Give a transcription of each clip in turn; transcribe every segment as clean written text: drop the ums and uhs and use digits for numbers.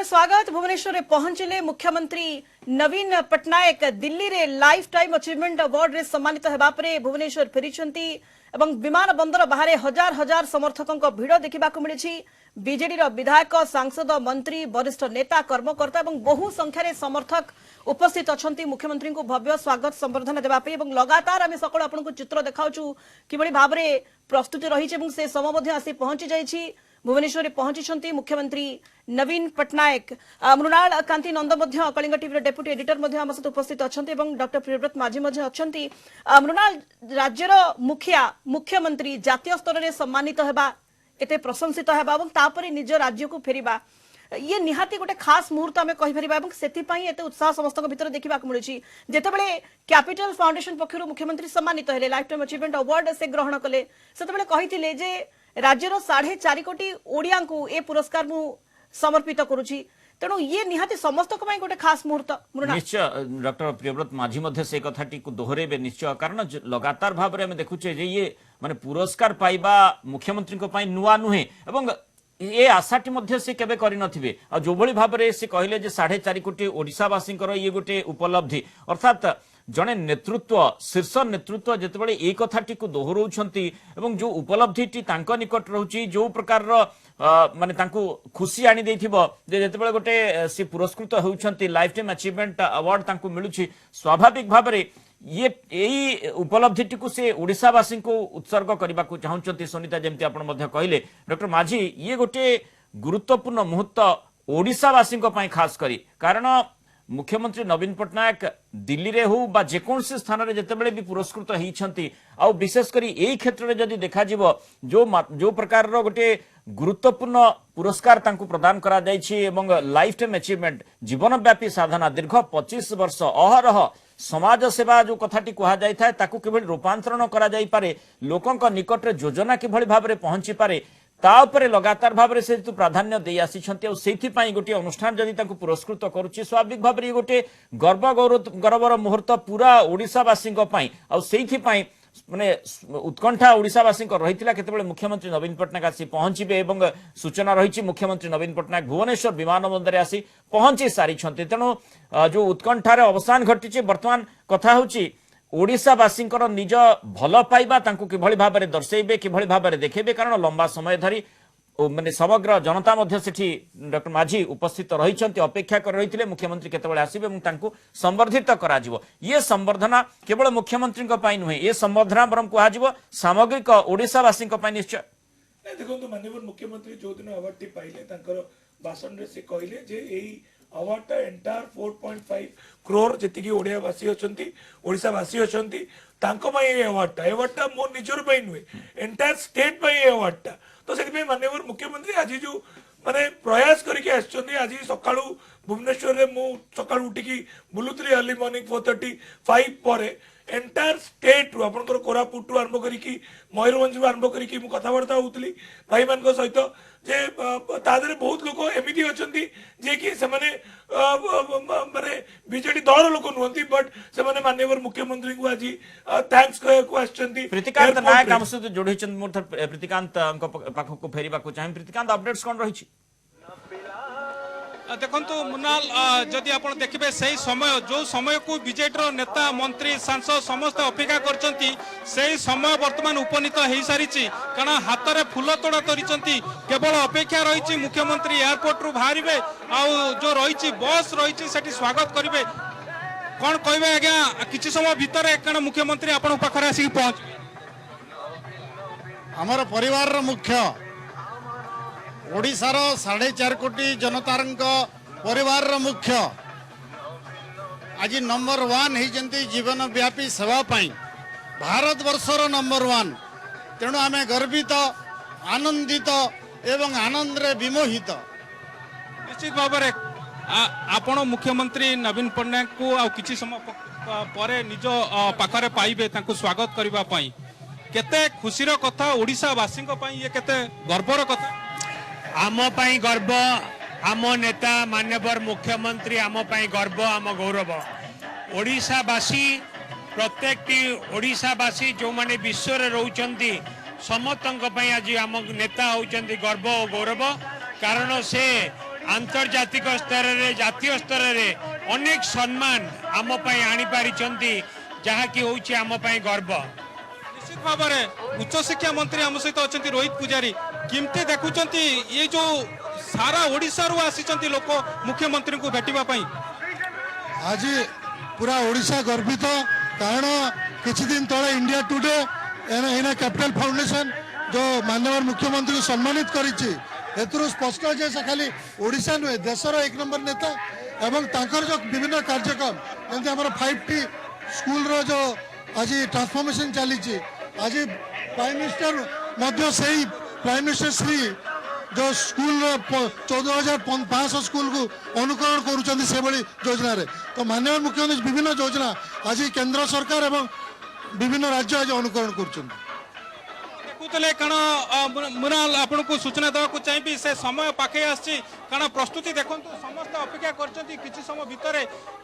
स्वागत। भुवनेश्वर में पहुंचले मुख्यमंत्री नवीन पट्टनायक दिल्ली रे लाइफ टाइम अचीवमेंट अवार्ड रे सम्मानित हेबा परे भुवनेश्वर फेरिछंती एवं विमान बंदर बाहर हजार हजार समर्थकों भिड़ देखा मिली। बीजेडी विधायक सांसद मंत्री वरिष्ठ नेता कर्मकर्ता और बहु संख्यार समर्थक उपस्थित अच्छा मुख्यमंत्री को भव्य स्वागत संबर्धना देवाई और लगातार आम सका आपको चित्र देखाऊँ कि भाव में प्रस्तुति रही से समय आसी पहुंची जाइए। भुवनेश्वर में पहुंची मुख्यमंत्री नवीन पट्टनायक। मृणाल कांति नंद कलिंग टीवी डेप्यूटी एडिटर आम सहित उपस्थित अच्छा डॉक्टर प्रियव्रत माझी अच्छा। मृणाल, राज्यर मुखिया मुख्यमंत्री जातीय स्तर में सम्मानित होगा एते प्रशंसित होगा निज राज्य को फेरिबा ये निहाती गोटे खास मुहूर्त आम कहीपर से उत्साह समस्त भीतर देखा मिली। जितेबाला कैपिटल फाउंडेशन पक्षर मुख्यमंत्री सम्मानित हेले लाइफ टाइम अचीवमेंट अवार्ड से ग्रहण कले से कही जे राज्यर 4.5 कोटी ओडिया को ए पुरस्कार मु समर्पित करुछि तेणु ये निहाती समस्त गोटे खास मुहूर्त। निश्चय डॉक्टर प्रियव्रत माझी से कथाटी को दोहरेबे निश्चय कारण लगातार भाव में देखुचे जे ये माने पुरस्कार पाइबा मुख्यमंत्री को नुआ नुहे एवं ये आशाटी मध्य से केबे करि नथिबे आ जो भली भाव में से कहले जे 4.5 कोटी ओडिशावासी ये गोटे उपलब्धि अर्थात जड़े नेतृत्व शीर्ष नेतृत्व जितेबाला ये कथाटी को दोहराउछंती एवं जो उपलब्धिटी तांको निकट रहउची जो प्रकार माने तांको खुशी आनी देथिबो जे जितेबाला गोटे से पुरस्कृत होउछंती लाइफ टाइम अचीवमेंट अवार्ड तांको मिलुची स्वाभाविक भाव में ये उपलब्धिटी को से ओडिशावासी को उत्सर्ग करने को चाहते। सुनीता जमती आप कहले डॉक्टर माझी ये गोटे गुरुत्वपूर्ण मुहूर्त ओडिशावासी खास करी कारण मुख्यमंत्री नवीन पट्टनायक दिल्ली रे हो बा जेकोसी स्थान रे जतेबेले भी पुरस्कृत होइछंती आ विशेषकर यही क्षेत्र में जदि देखा जो प्रकार गोटे गुरुत्वपूर्ण पुरस्कार तांको प्रदान करा जायछि एवं लाइफ टाइम अचीवमेंट जीवनव्यापी साधना दीर्घ 25 वर्ष अहरह समाज सेवा जो कथाटी कह जाए ताकू किभଳି रूपांतरण करा जाई पारे लोकंक निकट रे योजना किभଳି भाव में पहुंची पारे ताऊपर लगातार भाव में से प्राधान्य दे आसी गोटे अनुष्ठान जदि पुरस्कृत करुच्ची स्वाभाविक भाव में गोटे गौरवर मुहूर्त पूरा ओडिशावासी माने उत्कंठा ओडिशावासी रही केतबेले मुख्यमंत्री नवीन पट्टनायक आसी पहुंचे और सूचना रही मुख्यमंत्री नवीन पट्टनायक भुवनेश्वर विमान बंदर आसी पहुंची सारी तेणु जो उत्कंठार अवसान घटी वर्तमान कथा होची ओडिशावासी निज भल पाइबा किभଳି भाव में दर्शेबे किभଳି भाव में देखेबे कारण लंबा समय धरी माने समग्र जनता मध्य सेठी डॉक्टर माझी उपस्थित रही अपेक्षा कर रही मुख्यमंत्री केतबेले आसीबे एवं तांको संवर्धित करा जिवो। ये संवर्धना केवल मुख्यमंत्री नुहे ये संवर्धना बरम कहा जिवो सामग्रिक ओडिशावासी निश्चय। देखो माननीय मुख्यमंत्री जो दिन अवार्ड पाइले भाषण से कहले जे एई अवार्ड एंटायर 4.5 करोड़ जी ओडियावासी अच्छा ओडिशावासी अच्छा अवार्ड मो निजर नुहे एंटायर स्टेट अवार्ड तो से माननीय मुख्यमंत्री आज जो माने प्रयास करके आज सका भुवनेश्वर में सका उठिकी बुलूली अर्ली मॉर्निंग 4:35 पर एंटायर स्टेट रू आपंकर कोरापुट रू आरंभ करी मयूरभंज आरंभ करी कथबार्ता होती भाई मान सहित जे तादरे बहुत लोग एमती अच्छा जे कि से माने बीजेडी दल लोक नुहति बट से माननीय मुख्यमंत्री को आज थैंक्स कहते प्रीतिकांत नायक आम सहित जोड़ी प्रीतिकांत पाखक फेरवा चाहिए प्रीतिकांत अपडेट्स कौन रही देखु मुनाल जदि आप देखिए से समय जो समय को बीजेडी नेता मंत्री सांसद समस्त अपेक्षा कर समय वर्तमान उपनीत हो सारी कारण हाथ में फूल तोड़ा कर केवल अपेक्षा रही मुख्यमंत्री एयरपोर्ट रू बाहर जो रही बस रही स्वागत करेंगे कौन कहे आज्ञा किसी समय भितर कारण मुख्यमंत्री आप पाखे आसिक पहुंच आमर परिवार मुख्य ओडिशार 4.5 कोटी जनतार परिवार मुख्य आज नंबर 1 होती जीवन व्यापी सेवा भारत वर्षर नंबर 1 तेणु आम गर्वित आनंदित एवं आनंद रे विमोहित। निश्चित भाव में आपण मुख्यमंत्री नवीन पट्टनायक को आ किछि समय पर निज पाखरे पाइबे तांको स्वागत करने केते खुशीर कथा ओडिशावासी ये केते गर्वर कथा आम पाई गर्व आम नेता मान्यवर मुख्यमंत्री आम पाई गर्व आम गौरव ओडिशावासी प्रत्येक ओडिशावासी जो माने विश्व रे रहउचंती समस्त आज आम नेता होउचंती गर्व और गौरव कारण से आंतर्जातिक स्तर रे जातीय स्तर रे अनेक सम्मान आम पई आनी पारिचंती जहाँकि होउछि आम पई गर्व। निश्चित भाव में उच्च शिक्षा मंत्री आम सहित अच्छा रोहित पूजारी किमती देखुंत ये जो सारा ओडिशा रु आसी लोक मुख्यमंत्री को भेटिबा पई आज पूरा ओडिशा गर्वित कारण किछि दिन तले इंडिया टुडे एना कैपिटल फाउंडेशन जो माननीय मुख्यमंत्री को सम्मानित करिछि एतरु स्पष्ट जे से खाली ओडिशा नुहे देशर एक नंबर नेता एवं तांकर जो विभिन्न कार्यक्रम जमती हमर 5T स्कूल रो जो आज ट्रांसफॉर्मेशन चली आज प्राइम मिनिस्टर मध्य सही प्राइम मिनिस्टर श्री जो स्कूल 14,500 स्कूल को अनुकरण करुँच से भली योजना रे तो माननीय मुख्यमंत्री विभिन्न योजना आज केंद्र सरकार एवं विभिन्न राज्य आज अनुकरण करुँच। देखुले कारण मुनाल आपन को सूचना देवा को चाहिए से समय पाखे आसी कारण प्रस्तुति देखु समस्त अपेक्षा करछंती किछि समय भितर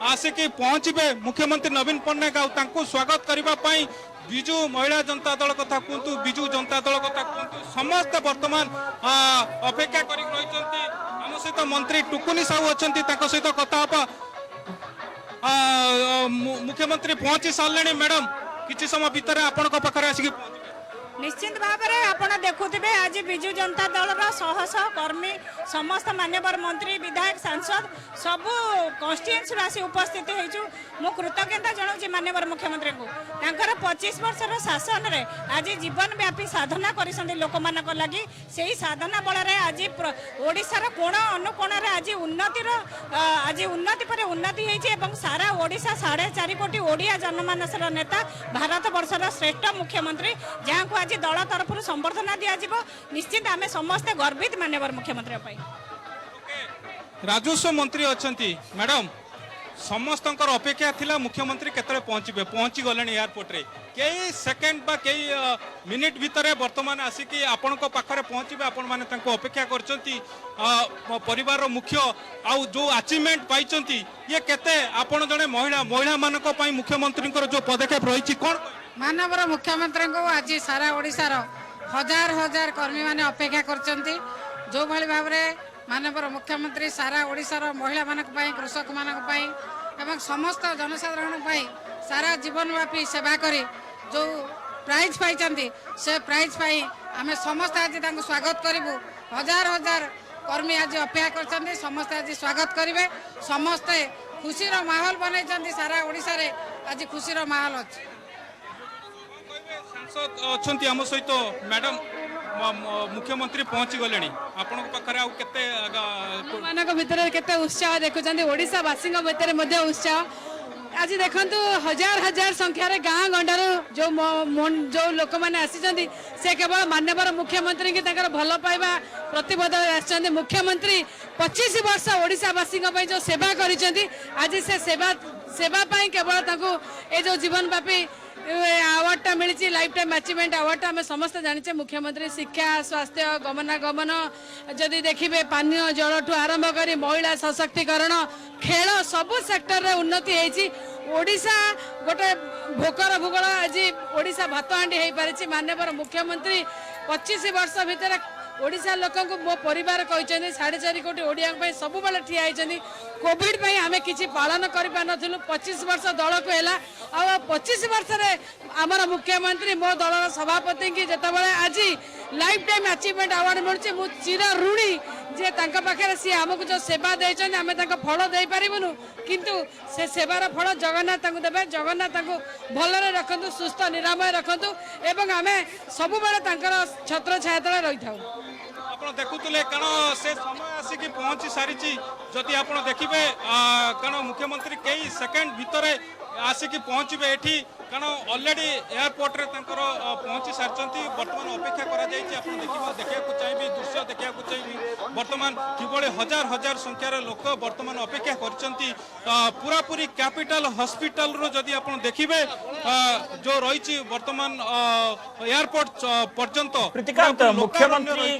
आसिकी पहुंचबे मुख्यमंत्री नवीन पट्टनायक आ स्वागत करने विजु महिला जनता दल कथा कहतु विजु जनता दल कथा कहतु समस्त वर्तमान अपेक्षा कर आम सहित मंत्री टुकुनी साहू अच्छा सहित कथा मुख्यमंत्री पहुंची सारे मैडम किछि समय भितर आपण पाखे आसिक निश्चित भाव में आप देखुवे आज विजु जनता दल शह शह कर्मी समस्त मान्यवर मंत्री विधायक सांसद सबू कन्स्टिट्यूएंसी आसी उपस्थित हो कृतज्ञता जनाऊँ मान्यवर मुख्यमंत्री को 25 वर्षर शासन रे आज जीवन व्यापी साधना कर लोक मान लगी से ही साधना बल आज ओडिशार कोण अनुकोण आज उन्नतिर आज उन्नति पर उन्नति होती सारा ओडिशा 4.5 कोटी ओडिया जनमानसर नेता भारत वर्षर श्रेष्ठ मुख्यमंत्री जहाँ को आज दल तरफ संबर्धना दिज्व निश्चित आम समस्ते गर्वित मान्यवर मुख्यमंत्री। राजस्व मंत्री अच्छा मैडम समस्त अपेक्षा थिला मुख्यमंत्री केतरे पहुंचे पहुंची गले एयरपोर्ट रे कई सेकेंड बा कई मिनिट भितर वर्तमान आसिकी आपण पाखरे पहुंचे आपण माने तांको अपेक्षा करचंती परिवार मुख्य आउ जो अचीवमेंट पाइचंती ये केते आपण जने महिला मानक पई मुख्यमंत्री जो पदक्षेप रही कोन मानवर मुख्यमंत्री को आज सारा ओडिशार हजार हजार कर्मी माने अपेक्षा करचंती जो भली भाव में मानवर मुख्यमंत्री सारा ओडिशार महिला मानक पई कृषक मानक पई एवं समस्त जनसाधारण पई सारा जीवन व्यापी सेवा करी जो प्राइज पाइचंती से प्राइज पाई आमे समस्त आज तांको स्वागत करिवु हजार हजार कर्मी आज अपेक्षा करचंती समस्त आज स्वागत करिवे समस्त खुशीर माहौल बनैचंती सारा ओडिशा रे आज खुशीर माहौल अछि। सांसद अच्छा आम सहित मैडम मुख्यमंत्री पहुंची गले आपण पाखे केते उत्साह देखुं ओडिशावासी भितर उत्साह आज देखु हजार हजार संख्यार गाँ गंडार जो लोक मैंने आसी से केवल मान्यवर मुख्यमंत्री की भल पाइबा प्रतिबद्ध आसछन्ती मुख्यमंत्री 25 वर्ष ओडिशावासी जो सेवा करिसेंती आज से सेवा पाई केवल ए जो जीवन व्यापी अवार्डटा मिली लाइफ टाइम अचीवमेंट अवार्डटा आम समस्त जाने मुख्यमंत्री शिक्षा स्वास्थ्य गमनागमन जदि देखिए पानीय जल ठू आरंभ कर महिला सशक्तिकरण खेल सबु सेक्टर रे उन्नति होती ओडिशा गोटे भोकर भूगोल आज ओडिशा भात हांडी हो पारी मान्यवर मुख्यमंत्री 25 वर्ष भितर ओडिशा लोक मो परिवार कहते 4.5 कोटी ओडिया सब बेले ठिया होती कोविड पे आम कि पालन कर 25 वर्ष दल को है आ 25 वर्ष आमर मुख्यमंत्री मो दल सभापति की जितेबाला आज लाइफ टाइम अचीवमेंट अवार्ड मिलूँ मु चिर ऋणी जे पाखे सी आमको जो सेवा देते आम फल दे पारूनु किंतु से सेवार फल जगन्नाथ देवे जगन्नाथ भलरे रखु सुस्थ निरामय रखु एवं आम सब छत्र छाया तले रही था। आप देखुले कारण से समय आसिक पहुंची सारी जदि आप देखिए कारण मुख्यमंत्री कई सेकेंड भितर आसिक पहुंचे एठी कारण ऑलरेडी एयरपोर्ट रे पहुंची सारी बर्तमान अपेक्षा देखा चाहिए दृश्य देखा चाहिए बर्तमान किभली हजार हजार संख्यार लोक बर्तमान अपेक्षा पूरा पूरी कैपिटल हॉस्पिटल रो जदि आप देखिए जो रही बर्तमान एयरपोर्ट पर्यंत प्रीतिकांत मुख्यमंत्री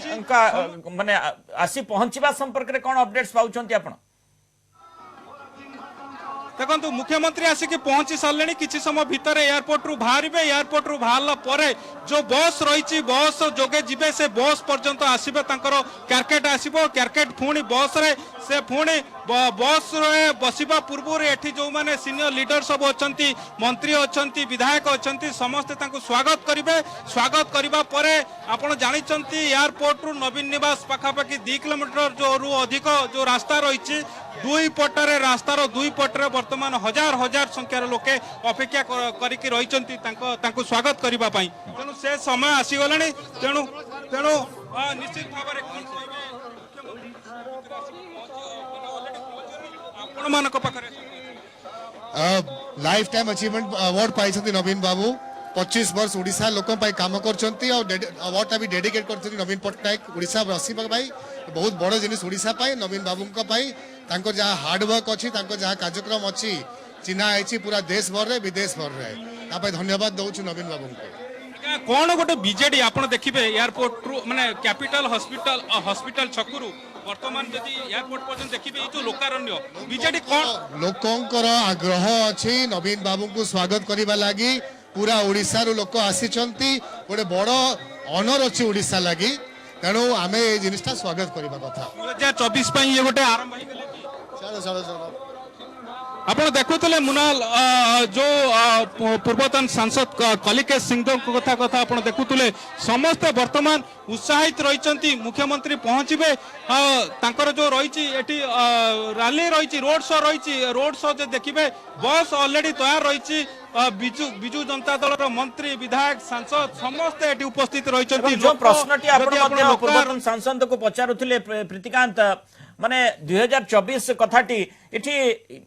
माने आसी पहुंचवा संपर्क रे कोन अपडेट्स पाउछंती आपण देखो मुख्यमंत्री आसिक पहुंची सारे किसी समय भितर एयरपोर्ट रु बाहर एयरपोर्ट रु बाहर पर जो बस रही बस जोगे जीवे से बस पर्यंत आसबे क्यारकेट आसब क्यारकेट पुणी बस रे से पुणी बस रे बसवा पूर्व एठी जो माने सीनियर लीडर सब अच्छा मंत्री अच्छा विधायक अच्छा समस्ते स्वागत करेंगे स्वागत करने पर आपड़ जानते एयरपोर्ट रु नवीन निवास पाखापाखि 2 किलोमीटर जो रु अधिक जो रास्ता रही दुई पटरे रास्तार दुई पटरे वर्तमान हजार हजार संख्यार लोके अपेक्षा करिकी रहिचंती तांको स्वागत करिबा पई तेनु से समय आसीगला तेणु तेणु निश्चित भाव आपणमानक पाखरे लाइफ टाइम अचीवमेंट अवार्ड पाई नवीन बाबू 25 वर्ष ओडिशा लोक काम करछंती और अवार्ड भी डेडिकेट करछंती नवीन पट्टनायक ओडिशा आसीबा भाई बहुत बड़ जिनिस ओडिशा पाई नवीन बाबू तांको जहाँ हार्डवर्क अच्छी जहाँ कार्यक्रम अच्छी चिन्हा है पूरा देश भर रे विदेश भर रे धन्यवाद दौर नवीन बाबू को कौन गोटे बीजेडी आपन देखिबे एयरपोर्ट माने कैपिटल हॉस्पिटल छकुरु वर्तमान जदि एयरपोर्ट पर्यंत देखिबे जो लोकारण्य बीजेडी कौन लोकंकर आग्रह अच्छी नवीन बाबू को स्वागत करने लगी पूरा ओडिशा रू लोक आसीचंती गोटे बड़ ऑनर अच्छी ओडिशा लगी तेणु आम ये जिनिसटा स्वागत करने कथा 2024 ये गोटे आरंभ हो आपण देखुले मुनाल जो पूर्वतन सांसद कलिकेश सिंह कथा कथा आपण देखुले समस्त वर्तमान उत्साहित रही मुख्यमंत्री पहुंचे तांकर जो रही रैली रही रोड शो जो देखिए बस ऑलरेडी तैयार रही बिजु जनता दल मंत्री विधायक सांसद समस्ते एटी उपस्थित रही जो प्रश्नटी पूर्वतन सांसद को पचारुथिले प्रीतिकांत माने 2024 कथाटी इठी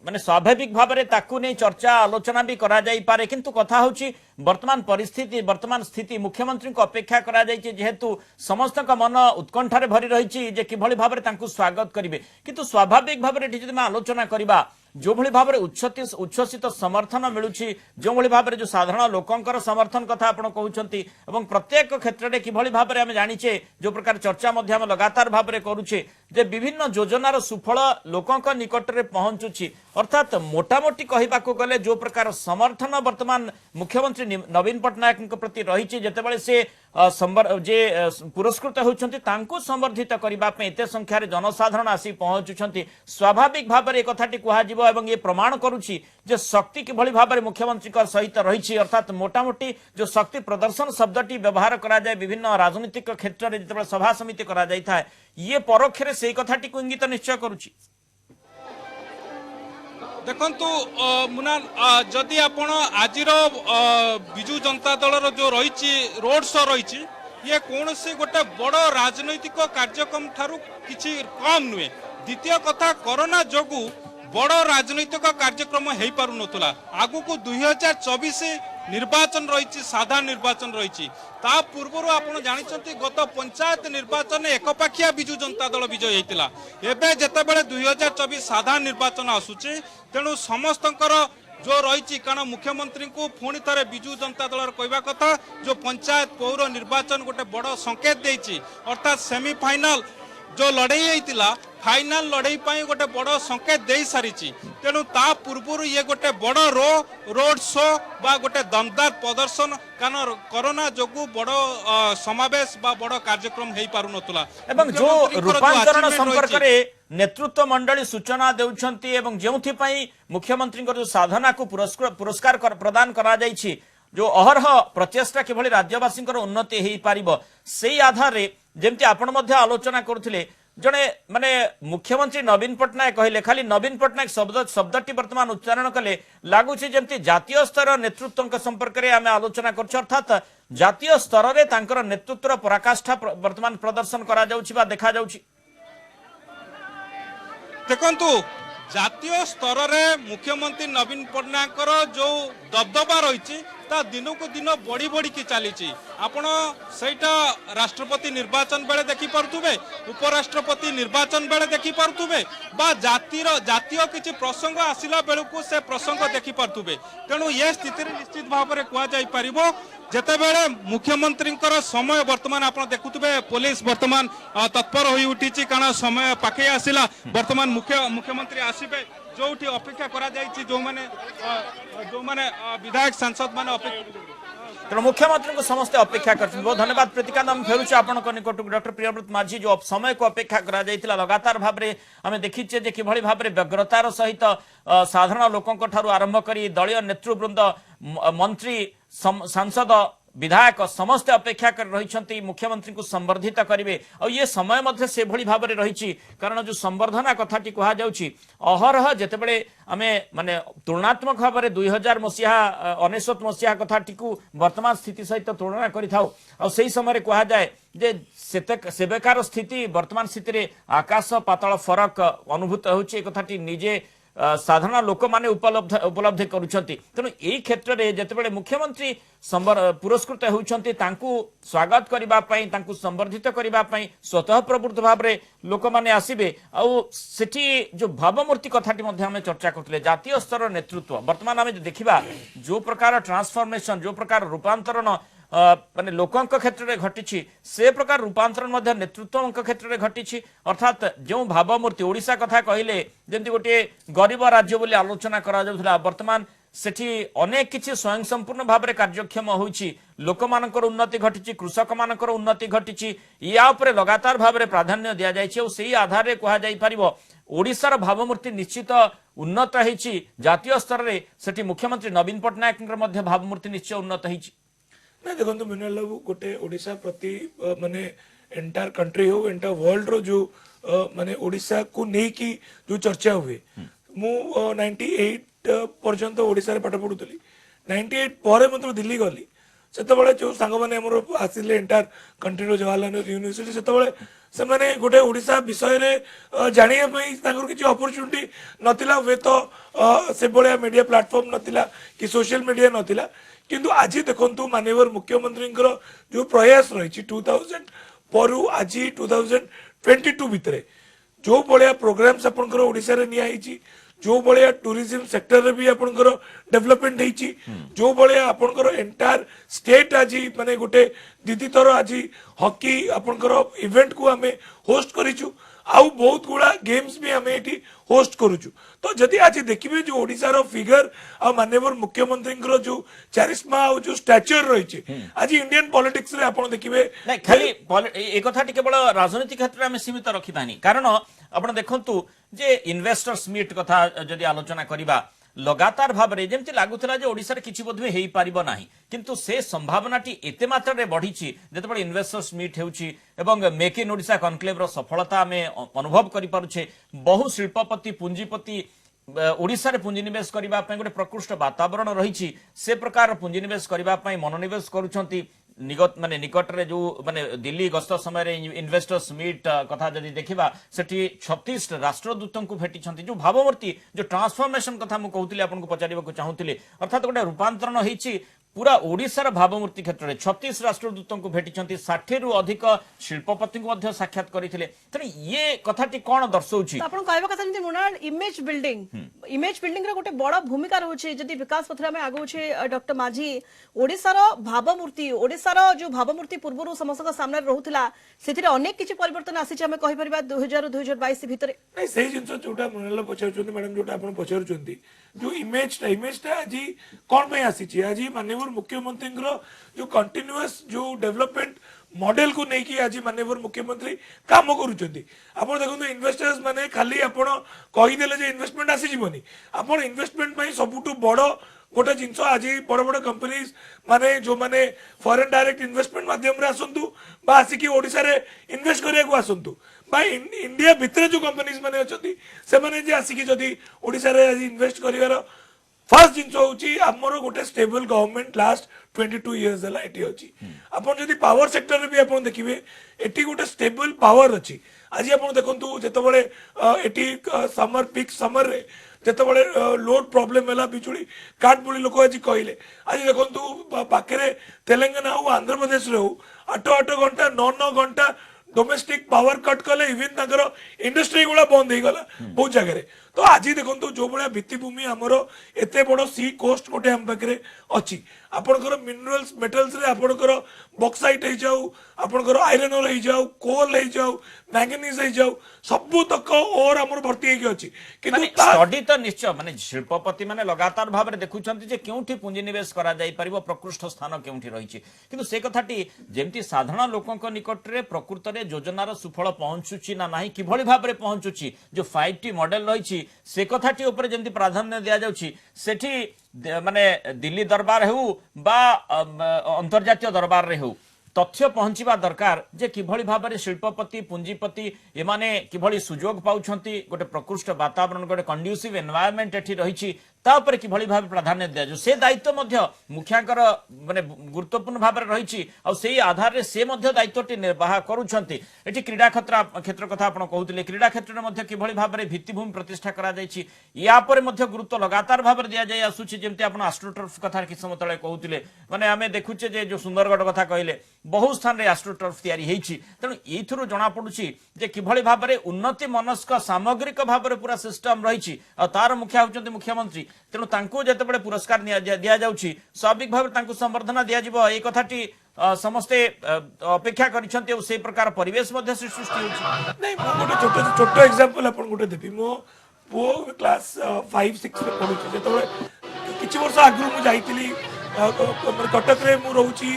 माने स्वाभाविक भाव में ताकू नहीं चर्चा आलोचना भी करा जाई पारे किंतु कथा होची वर्तमान परिस्थिति वर्तमान स्थिति मुख्यमंत्री को अपेक्षा करा जाई जेहेतु समस्त का मन उत्कंठारे भरी रही जे किभली भाव में तांकू स्वागत करिवे किंतु स्वाभाविक भाव में जदि आलोचना करिबा जो भली भाव में उच्छ्वसित समर्थन मिलुछि जो भली भाव में जो साधारण लोकंकर समर्थन कथा आपण कहउछंती एवं प्रत्येक क्षेत्र में किभली भाव में आमे जानिछे जो प्रकार चर्चा मध्य हम लगातार भाव में करूछे जे विभिन्न योजनार सुफल लोकंक निकट रे पहुंचुछि अर्थात मोटामोटी कहिबाको गले जो प्रकार समर्थन वर्तमान मुख्यमंत्री नवीन पट्टनायक प्रति रही जेतेबेले से जे पुरस्कृत होउछंती तांको संवर्धित करिबा पे एते संख्या रे जनसाधारण आसी पहुंचुछंती स्वाभाविक भाव में कथाटी कुहा जिवो एवं ये प्रमाण करुछि जे शक्ति किभली भाव में मुख्यमंत्री सहित रही अर्थात मोटामोटी जो शक्ति प्रदर्शन शब्दटी व्यवहार करा जाए विभिन्न राजनीतिक क्षेत्र में जिते सभा समिति करा जाय था ये परोक्षरे से कथाटी को इंगित निश्चय करुछि देखंतु मुनाल जदि आपण आजिर बिजु जनता दल जो रही रोड शो रही ये कौन से गोटे बड़ राजनैतिक कार्यक्रम ठारू किछि कम नुहे द्वितीय कथा कोरोना जोगु बड़ राजनैतिक कार्यक्रम हो पारु नथुला आगु को 2024 निर्वाचन रही साधारण निर्वाचन रही पूर्व आपण जानी गत पंचायत निर्वाचन एकपाखिया बिजु जनता दल विजय होता एवं जितेबाला 2024 साधारण निर्वाचन आसूचे तेणु समस्त जो रही कारण मुख्यमंत्री को पुणी थे बिजु जनता दल कहवा कथा जो पंचायत पौर निर्वाचन गोटे बड़ संकेत देती अर्थात सेमीफाइनाल जो लड़ाई होता फाइनाल लड़ाई गोटे बड़ संकेत दे सारी तेणु ता पूर्व ये गोटे बड़ रोड शो बा गोटे दमदार प्रदर्शन कारण कोरोना जोगु बड़ समावेश बा बड़ कार्यक्रम हो पारु नथुला एवं जो रूपांतरण संपर्क रे नेतृत्व मंडली सूचना देउछंती एवं जेउथि पई मुख्यमंत्री जो साधना को पुरस्कार प्रदान करा जायछि जो अहरह प्रचेष्टा किभली राज्यवासी उन्नति हो पारिबो सेही आधार रे जेमति आपण मध्य आलोचना करुथिले जड़े माने मुख्यमंत्री नवीन पट्टनायक कहले खाली नवीन पट्टनायक शब्दटी वर्तमान उच्चारण कले लगुच जमती जातीय स्तर नेतृत्व संपर्क में आम आलोचना कर अर्थात जातीय स्तर में तांकर नेतृत्व पराकाष्ठा वर्तमान प्रदर्शन करा जाउछि बा देखा जाउछि देखंतु जातीय स्तर में मुख्यमंत्री नवीन पट्टनायक जो दबदबा रही दिन को दिन बढ़ी बढ़ी की चली आपण सहीटा राष्ट्रपति निर्वाचन बेले देखी पारुथुबे उपराष्ट्रपति निर्वाचन बेले देखी पारुथुबे बा जातीय किछि प्रसंग आसिला बेलू से प्रसंग देखी पारुथुबे तेणु ये स्थिति निश्चित भाव में कह जाई परिबो जेतेबेले मुख्यमंत्री समय वर्तमान आप देखुवे पुलिस वर्तमान तत्पर हो उठी कारण समय पाखे आसिला वर्तमान मुख्यमंत्री आसबे जोठी अपेक्षा करा जायछि जो माने विधायक सांसद माने अपेक्षा तेणु मुख्यमंत्री को समस्ते अपेक्षा कर बहुत धन्यवाद प्रतिकांत आम फेरुचे आपण निकट डॉक्टर प्रियव्रत माझी जो समय को अपेक्षा करा जायतिला लगातार भाव में आम देखीचे जे किभଳି भाव व्यग्रतार सहित साधारण लोकों ठारू आरंभ करी दलीय नेतृवृंद मंत्री सांसद विधायक समस्त अपेक्षा कर रही मुख्यमंत्री को संवर्धित करेंगे और ये समय मध्य से भली भाव में रही कारण जो संवर्धना कथाटी कह जाउछि अहरह जेतेबेले आमे माने तुलनात्मक भाव में 2000 मसीहा 19 मसीहा कथाटी को वर्तमान स्थिति सहित तुलना करिथाउ और सही समय कह जाए जे सेबेकार स्थिति वर्तमान स्थिति आकाश पाताल फरक अनुभूत होछि कथाटी निजे साधारण लोक माने उपलब्धि करुछंती तेणु एई क्षेत्र रे जेतेबेले मुख्यमंत्री पुरस्कृत होउछंती तांकू स्वागत करिबा पई तांकू संवर्धित करिबा पई स्वतः प्रवृत्त भाव रे लोक माने आसीबे आ सेठी जो भावमूर्ति कथाटी मध्ये हम चर्चा करथिले जातीय स्तर नेतृत्व वर्तमान हम देखिबा जो प्रकार ट्रांसफॉर्मेशन जो प्रकार रूपांतरण माने लोकों क्षेत्र में घटी से प्रकार रूपांतरण नेतृत्व क्षेत्र में घटी अर्थात जो भावमूर्ति ओडिशा कथा कहले जमती गोटे गरीब राज्य बोली आलोचना करा जाउथला वर्तमान सेठी अनेक किछि स्वयं संपूर्ण भाव में कार्यक्षम होइछि लोक मानकर उन्नति घटी कृषक मानकर उन्नति घटी या उपरे लगातार भाव में प्राधान्य दिया जाइछि और सेही आधार रे कहा जाई परिबो ओडिशार भावमूर्ति निश्चित उन्नत होइछि जातीय स्तर रे सेठी मुख्यमंत्री नवीन पटनायक मध्य भावमूर्ति निश्चय उन्नत होइछि ना देखो मिनल बाबू गोटे ओडिशा प्रति माने एंटायर कंट्री हो एंटायर वर्ल्ड रो जो माने ओडिशा को नहीं की जो चर्चा हुए मु 98 पर्यंत ओडिशा रे पाठ पढुतली 98 ପରେ मतलब दिल्ली गली सेतबळे जो सांग माने हमर आसिले एंटायर कंट्री रो जवाहरलाल यूनिवर्सिटी सेतबळे से माने गोटे ओडिशा विषय रे जानिया पई तांकर किछि अपॉर्चुनिटी नथिला हुए तो से बळिया मीडिया प्लेटफॉर्म नथिला कि सोशल मीडिया नथिला किंतु आज देखंतु माननीय मुख्यमंत्री जो प्रयास रही 2000 परु आज 2022 भितर जो बड़िया प्रोग्राम्स आपनकर ओडिशा रे निया हिची जो बड़िया टूरिज्म सेक्टर रे भी आपनकर डेवलपमेंट हिची जो बड़िया आपनकर एंटायर स्टेट आज माने गोटे दीदी थर आज हॉकी आपनकर इवेंट को हमें होस्ट करिचु आउ बहुत गुड़ा गेम्स भी हमें एटी होस्ट करूचु तो जदि आज देखिबे जो ओडिशा रो फिगर आ माननीय मुख्यमंत्री जो चारिस्मा आ जो स्टैचर रही आज इंडियन पॉलिटिक्स रे आपण देखिबे नहीं खाली ए कथा टिके बड़ राजनीति क्षेत्र में सीमित रखिबानी कारण आपण देखंतु जे इन्वेस्टर्स मीट कथा जदि आलोचना करिबा लगातार भाव में जमती लगुला ओडिशा रे किछि बोधवे हेई पारिबो नाही किंतु से संभावनाटी एते मात्रा रे बढ़ीछि जेतेबेले इन्वेस्टर्स मीट हेउछि एवं मेक इन ओडिशा कॉन्क्लेव रो सफलता में अनुभव करि पारुछे बहु शिल्पपति पूंजीपति ओडिशा रे पुंजीनिवेश करबा पई गोटे प्रकृष्ट वातावरण रहिछि से प्रकार पुंजीनिवेश करबा पई मनोनिवेश करूछंती निकट रे जो माने दिल्ली गस्त समय इन्वेस्टर्स मीट कथा जदि देखिबा सेठी 36 राष्ट्रदूतों को भेटी जो भावमूर्ति जो ट्रांसफॉर्मेशन कथा मु कहउतिले आपन को पचारिबा को चाहूतिले अर्थात गोटे रूपांतरण होईछि पूरा ओडिशार भावमूर्ति क्षेत्र में 36 राष्ट्रदूतों को भेटी 60 रु अधिक शिल्पपति को साक्षात करथिले तने ये कथाटी कोन दर्शौछि आपण कहबा कथा जंती मुनाल इमेज बिल्डिंग रे गोटे बड़ भूमिका रहउछि जदि विकास पथरा में आगो छे डॉक्टर माझी ओडिशार भावमूर्ति ओडिशार जो भावमूर्ति पूर्वरु समस्त सामने रहउथिला सेथिरे अनेक किछि परिवर्तन आसी हम कहि परबा 2000 2022 भितरे नहीं सही जिंस जोटा मुनाल पचारुचंती मैडम जोटा आपण पचारुचंती जो इमेज आज कोन पे आसी छि आज माननीय मुख्यमंत्री जो कंटिन्यूअस जो डेवलपमेंट मॉडल को नहीं कि आज माननीय मुख्यमंत्री काम करूछंती आपण देखो इन्वेस्टर्स माने खाली आपण कहि देले जे इन्वेस्टमेंट आसी जीवनी आपण इन्वेस्टमेंट पई सबुटु बड़ गोटे जिनस आज बड़ बड़ कंपनीज माने जो माने फॉरेन डायरेक्ट इन्वेस्टमेंट माध्यम रे आसंतु बा आसिकी ओडिसा रे इन्वेस्ट करिया को आसंतु बा इंडिया भितरे जो कंपनीज माने अछंती से माने जे आसिकी जदी ओडिसा रे आज इन्वेस्ट करिवार फर्स्ट जिनस होची हमरो गोटे स्टेबल गवर्नमेंट लास्ट 22 इयर्स हला एटी अछि आपण जदी पावर सेक्टर रे भी आपण देखिबे एटी गोटे स्टेबल पावर अछि आज आपण देखंतु जेतबळे एटी समर पीक समर रे जेतबळे लोड प्रॉब्लम हला बिजुली काट बोली लोक आज कहले आज देखंतु पाखरे तेलंगाना हो आंध्र प्रदेश रे हो 8 घंटा 9 घंटा डोमेस्टिक पावर कट कले इवन ताकर इंडस्ट्री गुला बंद हो गला बहुत जगह रे तो आज देखो जो भाया भित्तिभूमि आमर एत बड़ सी कोस्ट गोटे आम पाखे अच्छी आपणकर मिनरल्स मेटल्स रे आपणकर बक्साइट हो जाऊ आपणकर आयरन ओर हो जाऊ कोल हो जाऊ मैंगनीज हो जाऊ सबू तक ओर आमर भर्ती होगी अच्छी स्टडी तो निश्चय माने शिल्पपति माने लगातार भाव में देखुछंती जे केउठी पुंजीनिवेश करा जाई परिबो प्रकृष्ठ स्थान केउठी रहिछि किंतु से कथाटी जेमती साधारण लोकंक निकट रे प्रकृत रे योजनार सुफल पहुंचुछि ना नाही किभଳି भाबरे पहुंचुछि जो 5T मॉडल रहिछि से कथाटी ऊपर जेमती प्राधान्य दिया जाउछि सेठी माने दिल्ली दरबार हेउ बा अंतर्जातीय दरबार रे हेउ तथ्य पहुंचवा दरकार जे किभଳି भाबरे शिल्पपति पुंजीपति एमाने किभଳି सुजोग पाउछंती गोटे प्रकृष्ट वातावरण गोटे कंड्यूसिव एनवायरनमेंट एठी रहिछि तापर किभଳି भाबे प्राधान्य दिया जो से दायित्व मध्य मुखियाकर माने गुरुत्वपूर्ण भाबरे रहिछि आ सेही आधार रे से मध्य दायित्वटी निर्वाह करूछंती एठी क्रीडा क्षेत्र कथा आपण कहउतिले क्रीडा क्षेत्र रे मध्य किभଳି भाबरे भित्तिभूमि प्रतिष्ठा करा जायछि या पर मध्य गुरुत्व लगातार भाबरे दिया जाय आसुछि जेमति आपण एस्ट्रोटर्फ कथा कि समतळे कहउतिले माने आमे देखुचे जे जो सुंदरगढ़ कथा कहले बहु स्थान रे एस्ट्रोटर्फ तयारी हेछि तेणु एथुरु जणा पडुछि जे किभଳି भाबरे उन्नति मनस्क सामग्रिक भाबरे पूरा सिस्टम रहिछि आ तार मुखिया होचंती मुख्यमंत्री तेणु तांको जेतेबेले पुरस्कार दिया जाउछि स्वाभाविक भाबरे तांको संवर्धना दिया जिवो ए कथाटी समस्ते अपेक्षा करिसंती ओ से प्रकार परिवेश मध्ये सृष्टि होछि नहीं मो गोटे छोट एग्जांपल आपण गोटे देबी मो पो क्लास 5 6 रे पढुछि जेतबेले किछि वर्ष आगु मु जाईतिली कटक रे मु रहउछि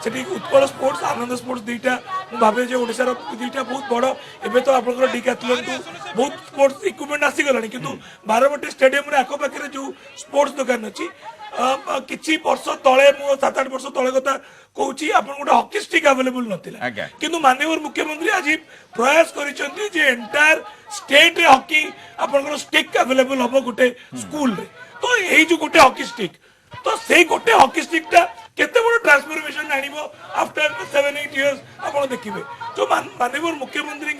सेठी उत्कल स्पोर्ट्स आनंद स्पोर्ट्स दुईटा भावे जे ओडिसा दुईटा बहुत बड़ एबे तो आपनकर डिकैथलॉन तो बहुत स्पोर्ट्स इक्विपमेंट आसी गलानी किंतु बारवाटी स्टेडियम रे आको पाखे जो स्पोर्ट्स दुकान अछि किछि वर्ष तळे मु 7-8 वर्ष तळे कथा कहूछि आपन गोटे हॉकी स्टिक अवेलेबल नथिला किंतु माननीय मुख्यमंत्री आज प्रयास करिसंती जे एंटायर स्टेट रे हॉकी आपनकर स्टिक अवेलेबल हबो गोटे स्कूल रे तो एई जो गोटे हॉकी स्टिक तो से गोटे हॉकी स्टिकटा केते बड़ ट्रांसफॉर्मेशन आनिबो आफ्टर 7-8 इयर्स आपण देखिबे जो माननीय मुख्यमंत्री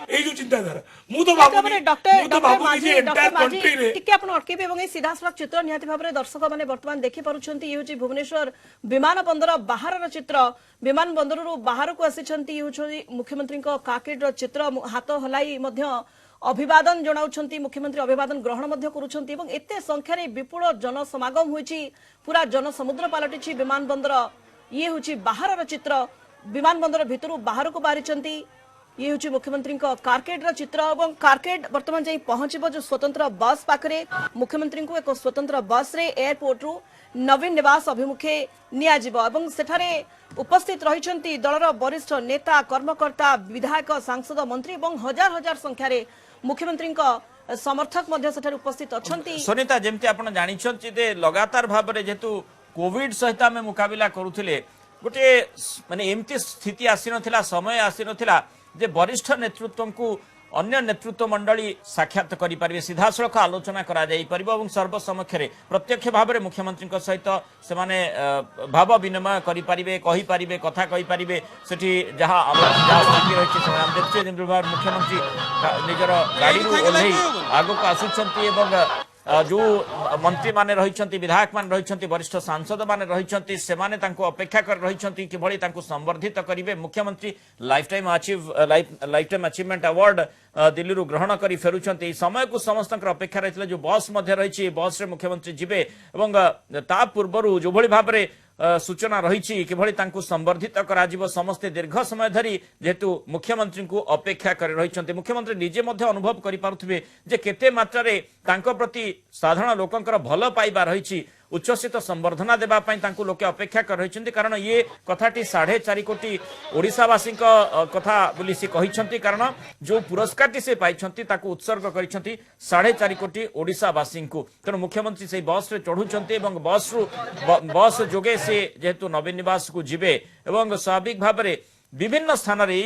एई जो चिंताधारा मु तो बाबू जे एंटायर कंट्री रे टिके आपण अटकेबे एवं ए सीधा सड़क चित्र निहाती भाबरे दर्शक माने वर्तमान देखि पारुछंती ये होची भुवनेश्वर विमान बंदर बाहरर चित्र विमान बंदररू बाहर को आसीछंती ये होची मुख्यमंत्री को काकेट चित्र हाथ हलाई मध्य अभिवादन जनाउछंती मुख्यमंत्री अभिवादन ग्रहण मध्य करूछंती एवं एते संख्या रे विपुल जन समागम होईची पूरा जन समुद्र पालटिची विमान बंदर ये होची बाहरर चित्र विमान बंदर भितरु बाहर को बारिचंती ये होची मुख्यमंत्री को कारकेट रा चित्र एवं कारकेट वर्तमान जाई पहुंचबो जो स्वतंत्र बस पाखरे मुख्यमंत्री को एक स्वतंत्र बस रे एयरपोर्ट रु नवीन निवास अभिमुखे निया जिवो एवं सेठारे उपस्थित रहिचंती दलर वरिष्ठ नेता कर्मकर्ता विधायक सांसद मंत्री एवं हजार हजार संख्या रे मुख्यमंत्री समर्थक मध्य सेठारे उपस्थित अछंती सुनीता जेमती आपण जानिछंती जे लगातार भाबरे जेतु कोविड सहित आमे मुकाबिला करूथिले गोटे माने एमती स्थिति आसी नथिला समय आसी नथिला जे वरिष्ठ नेतृत्व को अन्य नेतृत्व मंडली साक्षात करि परिबे सीधा सड़क आलोचना करा जाई परिबो एवं सर्वसमक्ष रे प्रत्यक्ष भाबरे मुख्यमंत्री को सहित से माने भाव विनिमय करि परिबे कहि परिबे कथा कहि परिबे सेठी जहा स्थिति रहिछि से हम देखछे जे मुख्यमंत्री निजर गाड़ी रु ओल्हेई आगो को आसुछंती एवं जो मंत्री माने रहिछंती विधायक माने रहिछंती वरिष्ठ सांसद माने रहिछंती से माने तांको अपेक्षा कर रहिछंती कि भली तांको संवर्धित करिवे मुख्यमंत्री life time achievement award Delhi रु ग्रहण करी फेरुछंती समय को समस्त अपेक्षा रहितले जो बस मध्ये रहिछि बस रे मुख्यमंत्री जिबे एवं ता पूर्वरु जो भली भाबरे सूचना रही किभली तांको संवर्धित करा जिवो समस्त दीर्घ समय धरी जेतु मुख्यमंत्री को अपेक्षा कर रही मुख्यमंत्री निजे मध्य अनुभव करि पारुथिबे जे केते मात्रा रे तांको प्रति साधारण लोकंकर भल पाइबा रही उच्चसित संवर्धना देबा पई तांको लोके अपेक्षा कर रही कारण ये कथाटी 4.5 कोटी ओडिसावासी कथा बोली से कहिछंती कारण जो पुरस्कार से पाइछंती ताको उत्सर्ग करिछंती 4.5 कोटी ओडिसावासी को तेणु मुख्यमंत्री से बस रे चढ़ुछंती एवं बस जोगे से जेहेतु नवीन निवास को जिबे एवं स्वाभाविक भाबरे विभिन्न स्थान रे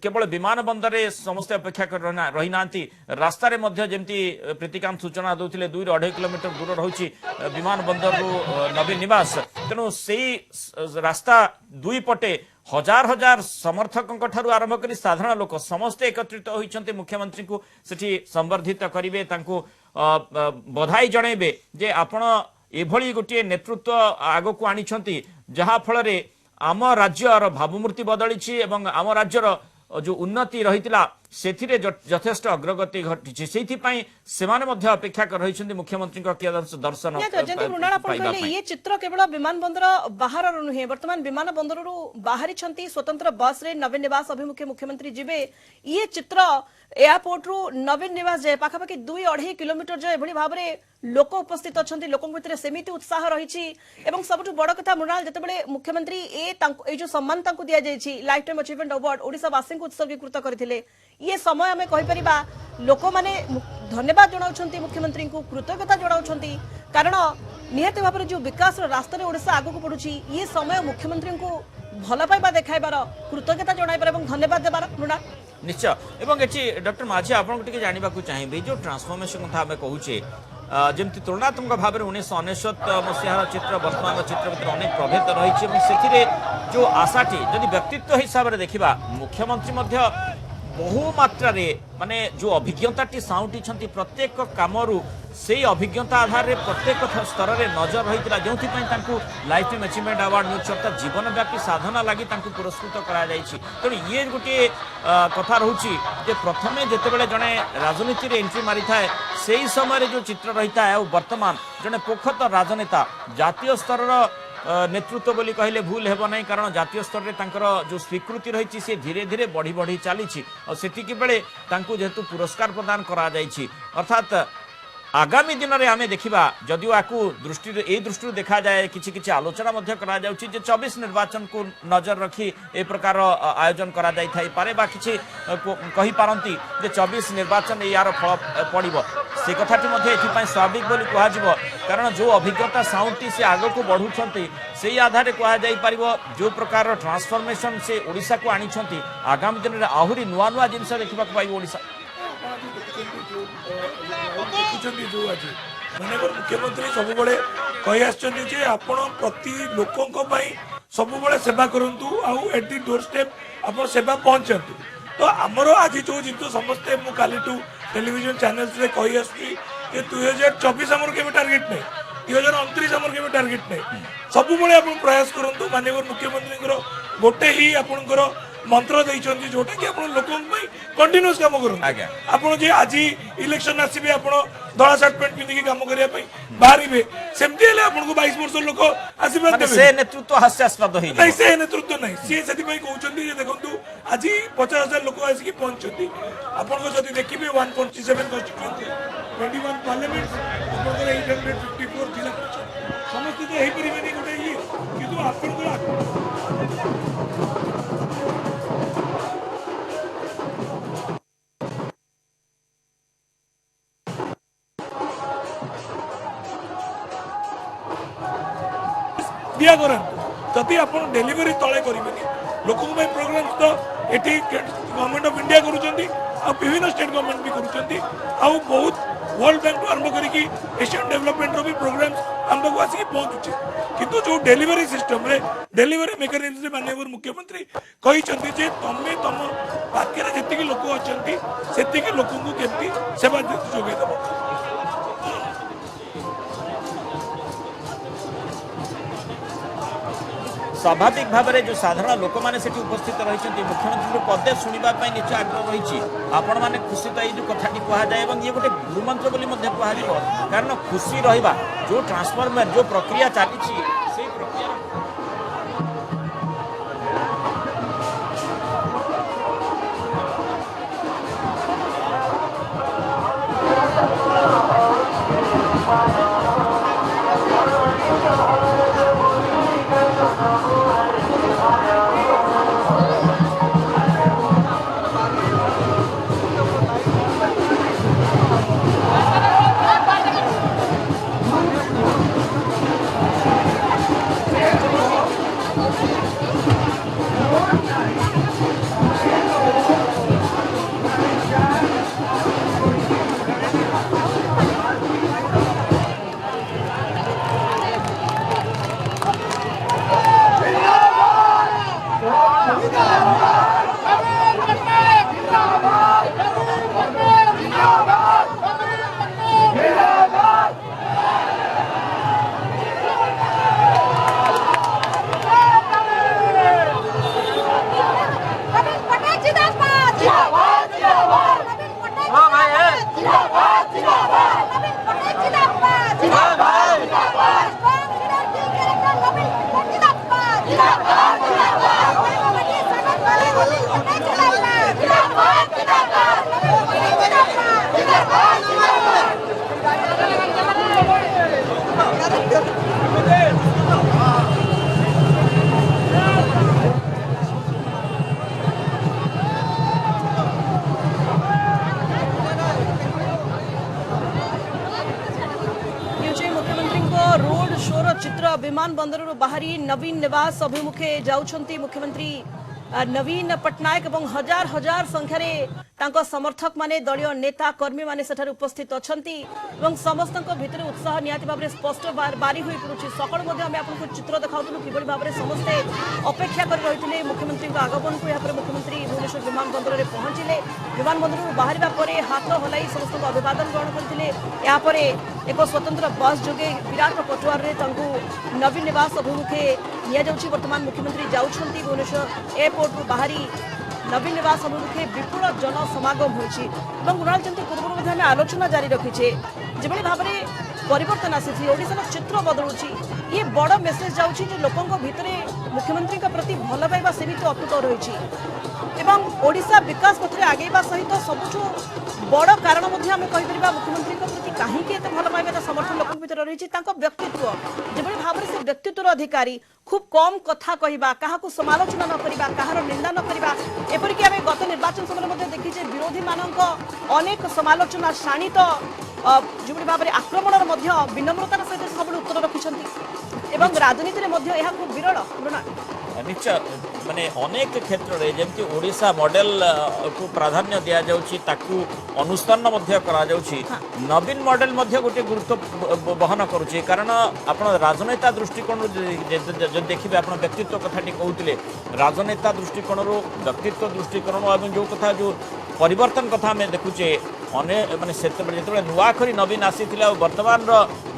केवल विमान बंदर रे समस्त अपेक्षा कर रही नांती रास्ता रे मध्य जेमती प्रीतिकांत सूचना दउथिले 2.5 किलोमीटर दूर रहुची विमान बंदर रु नवीन निवास तेणु सेही रास्ता दुई पटे हजार हजार समर्थकों ठारू आरंभ करी साधारण लोक समस्त एकत्रित होइछन्ते मुख्यमंत्री को सेठी संवर्धित करिवे तांको बधाई जणैबे जे आपण एभली गोटे नेतृत्व आगो को आनिछन्ती जहा फल रे आम राज्यर भावमूर्ति बदली एवं आम राज्यर जो उन्नति रहितिला सेथिरे यथेष्ट अग्रगति घटिछि सेहिथिपाई सेमाने मध्य अपेक्षा कर रहिछन्ति मुख्यमंत्री को किया दर्शन जयंती मृणाल आपण कहले ये चित्र केवल विमान बंदर बाहर नुहे वर्तमान विमान बंदर बाहरी स्वतंत्र बस रे नवीन निवास अभिमुखे मुख्यमंत्री जीवे ये चित्र एयरपोर्ट रु नवीन निवास जाए पाखापाखि 2-2.5 किलोमीटर जाए एभली भाव में लोक उपस्थित अच्छा लोक भितर सेमिति उत्साह रही एवं सबुठ बड़ कथा मृणाल जितेबाला मुख्यमंत्री ए जो सम्मान दि जाइए लाइफ टाइम अचीवमेंट अवार्ड ओडिशावासी को उत्सर्गीकृत करते ये समय आम कहीपर लोक मैंने धन्यवाद जनाऊँ मुख्यमंत्री को कृतज्ञता जनाऊँ कारण निहत भाव जो विकास रास्तार ओडिशा आगक बढ़ुची ये समय मुख्यमंत्री को भल पाइबा देखाइबार कृतज्ञता जनाइबार धन्यवाद देवार मृणाल निश्चय एवं एटी डॉक्टर माझी आपको टिके जानिबा को चाहिए जो ट्रांसफॉर्मेशन कथा आम कहूचे जमती तुलनात्मक भाव में 1999 मसीहार चित्र वर्तमान चित्र भर अनेक प्रभेद रही जो आशाटी जदि व्यक्तित्व हिसाब से देखा मुख्यमंत्री बहु मात्रा माने जो अभिज्ञताटी साउंटी प्रत्येक कामरू से अभिज्ञता आधार में प्रत्येक स्तर में नजर रही जो लाइफ टाइम अचीवमेंट अवार्ड मिलूँ अर्थात जीवनव्यापी साधना लगी पुरस्कृत तेणु ये गोटे कथा रोचे प्रथमे जितेबाला जड़े राजनीति एंट्री मारी थाए से समय जो चित्र रही है वर्तमान जड़े पोखत राजनेता जातीय स्तर नेतृत्व बोली कहले भूल हेब नहीं कारण जातीय स्तर में जो स्वीकृति रही सी धीरे धीरे बढ़ी बढ़ी चली से बेले जेहेतु पुरस्कार प्रदान करा जाइछि अर्थात आगामी दिन में आम देखा जदिव आपको दृष्टि देखा जाए किसी आलोचना करा जाउछि जे 24 निर्वाचन को नजर रखी ए प्रकार आयोजन करा जाई थाई पारे बा किछि कहि पारंती जे 24 निर्वाचन यार फल पड़िबो से कथाटी मध्ये एथिपाई स्वाभाविक बोली कह कारण जो अभिज्ञता साउंटी से आग को बढ़ुछंती से आधार कह जाई परिबो जो प्रकार ट्रांसफॉर्मेशन से ओडिशा को आनिछंती आगामी दिन में आहुरी नुआ नुआ जिनस देखा पाइबो ओडिशा जो आज माननीय मुख्यमंत्री सब कही आसछन्ती आपण प्रति लोकों सब सेवा करूँ आउ एट दि डोर स्टेप आप सेवा पहुंचतु तो आमर आज जो जिन समस्ते मुझे काली टेलीविजन चैनल्स कही आसुची 2024 आमर के टार्गेट नहीं 2029 आमर के टार्गेट नहीं सब आप प्रयास करूँ माननीय मुख्यमंत्री गोटे ही आपंकर मंत्र देइछन्ती जोटा कि आपण लोकों कंटिन्यूस काम करूँ आपण जे आज इलेक्शन आसबे आपण धड़ा शर्ट पैंट पिंधिकी काम करिया पई बाहरिबे सेमती हेले आपण को 22 वर्ष लोक आशीर्वाद देबे से नेतृत्व हास्यास्पद होई नहीं से नेतृत्व नहीं से सेति पई कहउछन्ती जे देखंतु आज 50,000 लोक आसी पहुंचछन्ती आपण को जदी देखिबे 147 कॉन्स्टिट्यूएंसी 21 पार्लियामेंट आपण को 854 जिला समस्त तो हेई परिबेनी गोटे ये किंतु आपण को दिया जदि आप डेलीवरी तले करेंगे लोक प्रोग्राम तो ये गवर्नमेंट ऑफ इंडिया करुँच स्टेट गवर्नमेंट भी करुँच बहुत वर्ल्ड बैंक आरंभ करके एशियन डेवलपमेंट भी प्रोग्राम आम पाक आसिक पहुँचुचे किंतु जो डेलीवरी सिस्टम रे डेलीवरी मेकानिज्म माननीय मुख्यमंत्री कहते तुम्हें तुम पाखे जी लोक अच्छा से लोक केमती सेवा जोगेदेव स्वाभाविक भाव में जो साधारण लोक मैंने उपस्थित रही मुख्यमंत्री पदे शुणापी निश्चय आग्रह रही आपण मैंने खुशी तो ये कथाटी कहुए और ये गोटे गुरुमंत्र बोली कह कारण खुशी रहा जो ट्रांसफॉर्मर जो प्रक्रिया चली प्रक्रिया रोड शोर चित्र विमान बंदर बाहरी नवीन निवास अभिमुखे जाउछंती मुख्यमंत्री नवीन पट्टनायक एवं हजार हजार संख्यार तांको समर्थक माने दलीय नेता कर्मी माने सेठारे उपस्थित अछंती एवं समस्तक भितर उत्साह नियाति भाबरे स्पष्ट बारी होई पड़ुछि सकाळ मध्ये हम आपनको चित्र देखाउतलु किबळी भाबरे समस्ते अपेक्षा कर रहिथिले मुख्यमंत्री आगमन को यहाँ पर मुख्यमंत्री भुवनेश्वर विमान बंदर रे पहुंचिले विमान बंदर बाहरिबा परे हाथ हलाई समस्त अभिवादन ग्रहण करथिले यहाँ पर एक स्वतंत्र बस जोगे विराट पटुआर रे तांको नवीन निवास अभिमुखे निया जाउछि वर्तमान मुख्यमंत्री जाउछंती भुवनेश्वर एयरपोर्ट रु बाहरी नवीन निवास अभिमुखे विपुल जन समागम होइछि एवं गुणाल जंती पूर्व मध्ये हम आलोचना जारी रखिछे जेबळी भाबरे परिवर्तन आसी ओडिशार चित्र बदलुछि ये बड़ मेसेज जाउछि जे लोकंक भितरे मुख्यमंत्री का प्रति भल पाइबा सेमित अटूट रहिछि एवं ओडिशा विकास पथरे आगेबा सहित सबुठु बड़ कारण मध्ये हम कहि परिबा मुख्यमंत्री का प्रति काहे के एते भल पाइबा समर्थन लोकंक भितर रहिछि तांको व्यक्तित्व जेबळी भाबरे से व्यक्तित्वर अधिकारी खूब कम कथा कहवा काहाकू समालोचना न करिबा काहार निंदा न करिबा एपरिक आमे गत निर्वाचन समय मध्ये देखिछे विरोधी मानक अनेक समालोचना शाणित जोबड़ी भाबरे आक्रमणर मध्ये विनम्रतार सहित सब उत्तर रखिछंती एवं राजनीति रे मध्ये एहा खूब विरल निश्चय माने अनेक क्षेत्र रे जेमति ओडिशा मॉडल को प्राधान्य दिया जाउछि ताकू अनुष्ठान मध्ये करा जाउछि नवीन मॉडल मध्ये गोटे गुरुत्व बहन करूछि कारण आपण राजनेता दृष्टिकोण जो देखिबे आपण व्यक्तित्व कथाटी कहउतिले राजनेता दृष्टिकोण रो व्यक्तित्व दृष्टिकोण एवं जो कथा जो परिवर्तन कथा में देखुचे अनेक माने जो नुआ खरी नवीन आसीथिला वर्तमान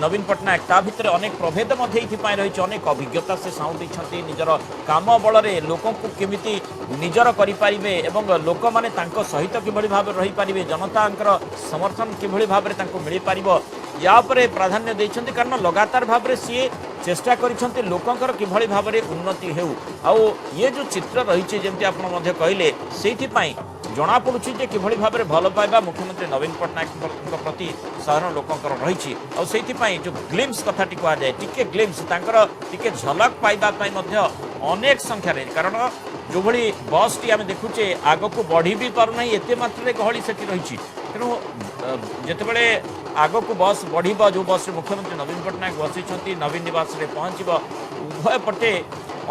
नवीन पट्टनायक ता भितर अनेक प्रभेद रही अनेक अभिज्ञता से साउंडी निजर काम बल में लोक केमिति निजर करें एवं लोक मैंने सहित किभली भाव रही पारे जनता समर्थन किभली भाव मिल पार या प्राधान्य देइछन्ति कारण लगातार भाव में सी चेष्टा करिछन्ति लोकंकर किभली भाव में उन्नति हेउ आउ ये जो चित्र रही जमी आप कहले से जना पड़ुछि जे किभली भाव में भल पाइबा मुख्यमंत्री नवीन पट्टनायक प्रति साधारण लोकंकर रही जो ग्लिम्स कथाटी कह जाए टिके ग्लिम्स तांकर टिके झलक पाइबा पई मध्य अनेक संख्या रे कारण जो भली बस टी आम देखुचे आग को बढ़ी भी पार ना एते मात्रा गहली सेठी रही तेणु जितेबाला आग को बस बढ़ जो बस मुख्यमंत्री नवीन पट्टनायक बसी नवीन निवास रे पहुँच उभय पटे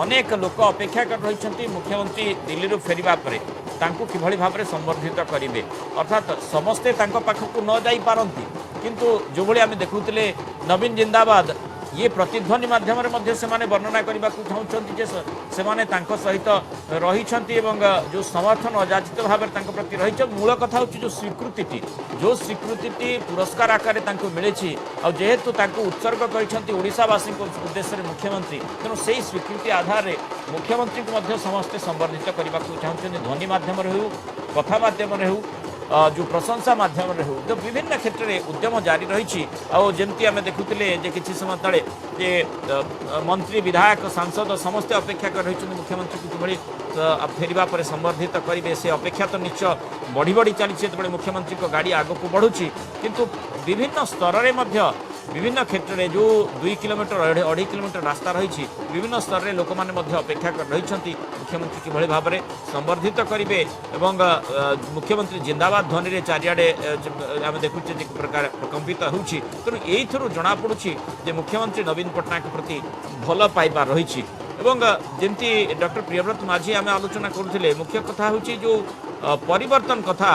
अनेक लोक अपेक्षा कर रही मुख्यमंत्री दिल्ली फेरिबा परे तांको किभली भाव में संबर्धित करेंगे अर्थात समस्ते पाखक न जाई पारंती किंतु जो भली आम देखुले नवीन जिंदाबाद ये प्रतिध्वनि माध्यम से वर्णना करने को चाहते सहित रही जो समर्थन अजाचित भाव में प्रति रही मूल कथा हूँ जो स्वीकृति पुरस्कार आकार मिले जेहेतु उत्सर्ग करशावासी उद्देश्य मुख्यमंत्री तेणु से स्वीकृति आधार में मुख्यमंत्री को समस्ते संबर्धित करने को चाहते ध्वनि मध्यम हो कथा मध्यम हो जो प्रशंसा माध्यम हो तो विभिन्न क्षेत्र में उद्यम जारी रही जमती आम देखुले किसी समय तले जे मंत्री विधायक सांसद समस्ते अपेक्षा कर रही मुख्यमंत्री को किभली फेरिबा पर संबर्धित करेंगे से अपेक्षा तो निश्चय बढ़ी बढ़ी चली मुख्यमंत्री को गाड़ी आग को बढ़ुची किंतु विभिन्न स्तर में विभिन्न क्षेत्र में जो 2 किलोमीटर 2.5 किलोमीटर रास्ता रही विभिन्न स्तर में लोक मैंने अपेक्षा कर रही मुख्यमंत्री किभली भाव में संबर्धित करेंगे मुख्यमंत्री जिंदाबाद ध्वनि रे चारिआडे आम देखुचे जे प्रकार प्रकम्पित होउछि तेणु एइथरु जना पड़ुछि जे मुख्यमंत्री नवीन पट्टनायक प्रति भल पाइबा रही जमती डॉक्टर प्रियव्रत माझी आम आलोचना करुले मुख्य कथा होछि जो परिवर्तन कथा